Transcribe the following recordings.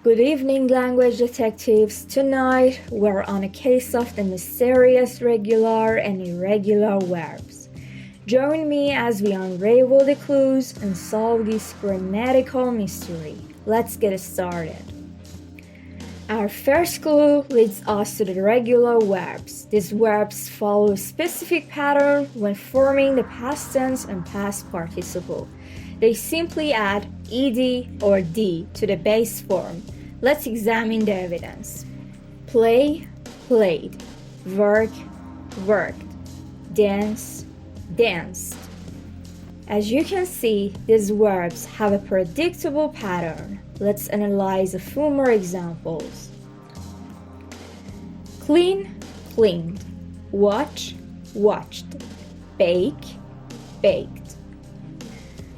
Good evening, language detectives. Tonight, we're on a case of the mysterious regular and irregular verbs. Join me as we unravel the clues and solve this grammatical mystery. Let's get started. Our first clue leads us to the regular verbs. These verbs follow a specific pattern when forming the past tense and past participle. They simply add ed or d to the base form. Let's examine the evidence. Play, played. Work, worked. Dance, danced. As you can see, these verbs have a predictable pattern. Let's analyze a few more examples. Clean, cleaned. Watch, watched. Bake, baked.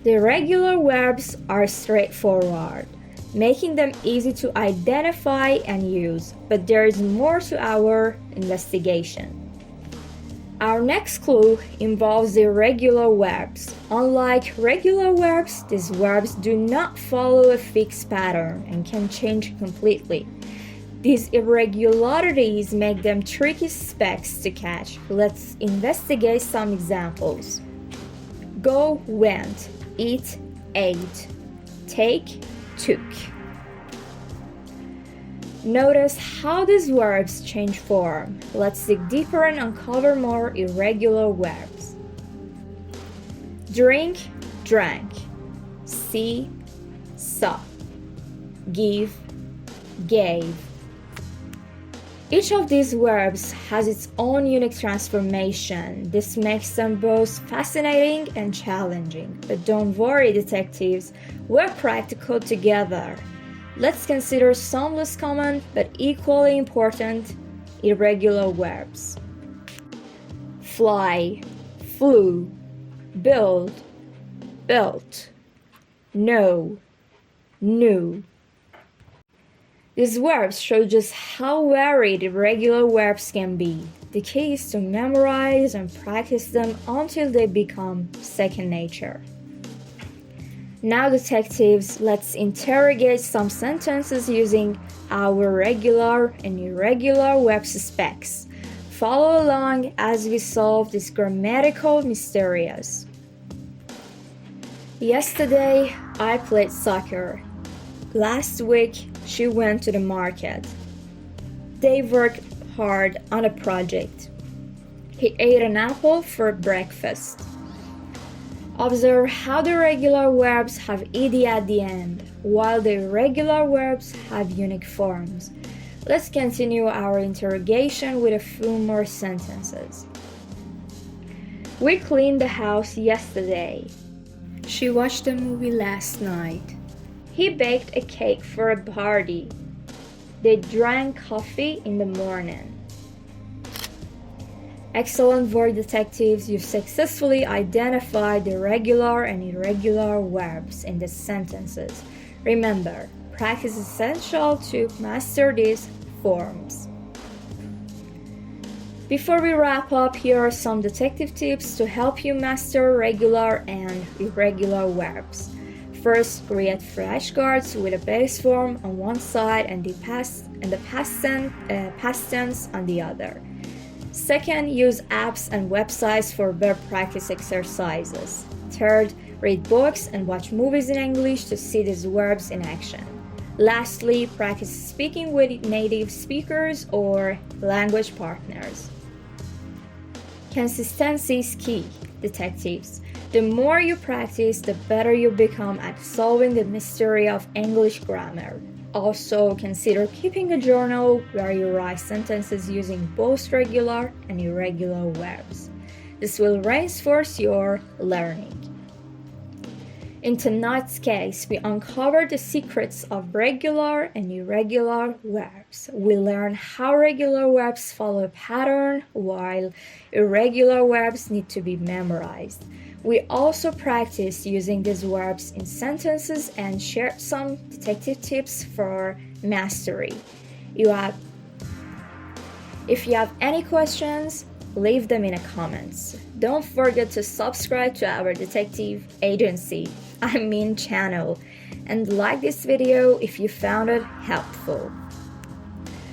The irregular verbs are straightforward, making them easy to identify and use, but there is more to our investigation. Our next clue involves the irregular verbs. Unlike regular verbs, these verbs do not follow a fixed pattern and can change completely. These irregularities make them tricky specs to catch. Let's investigate some examples. Go, went. Eat, ate. Take, took. Notice how these verbs change form. Let's dig deeper and uncover more irregular verbs. Drink, drank. See, saw. Give, gave. Each of these verbs has its own unique transformation. This makes them both fascinating and challenging. But don't worry, detectives, we're practical together. Let's consider some less common but equally important irregular verbs. Fly, flew, build, built, know, knew. These verbs show just how varied irregular verbs can be. The key is to memorize and practice them until they become second nature. Now, detectives, let's interrogate some sentences using our regular and irregular verb specs. Follow along as we solve this grammatical mysterious. Yesterday, I played soccer. Last week, she went to the market. They worked hard on a project. He ate an apple for breakfast. Observe how the regular verbs have ed at the end, while the irregular verbs have unique forms. Let's continue our interrogation with a few more sentences. We cleaned the house yesterday. She watched a movie last night. He baked a cake for a party. They drank coffee in the morning. Excellent work, detectives. You've successfully identified the regular and irregular verbs in the sentences. Remember, practice is essential to master these forms. Before we wrap up, here are some detective tips to help you master regular and irregular verbs. First, create flashcards with a base form on one side and the past tense on the other. Second, use apps and websites for verb practice exercises. Third, read books and watch movies in English to see these verbs in action. Lastly, practice speaking with native speakers or language partners. Consistency is key, detectives. The more you practice, the better you become at solving the mystery of English grammar. Also, consider keeping a journal where you write sentences using both regular and irregular verbs. This will reinforce your learning. In tonight's case, we uncovered the secrets of regular and irregular verbs. We learned how regular verbs follow a pattern, while irregular verbs need to be memorized. We also practiced using these verbs in sentences and shared some detective tips for mastery. If you have any questions, leave them in the comments. Don't forget to subscribe to our detective agency, channel. and like this video if you found it helpful.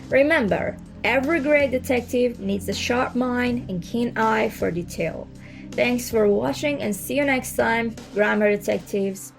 Remember, every great detective needs a sharp mind and keen eye for detail. Thanks for watching and see you next time, Grammar Detectives.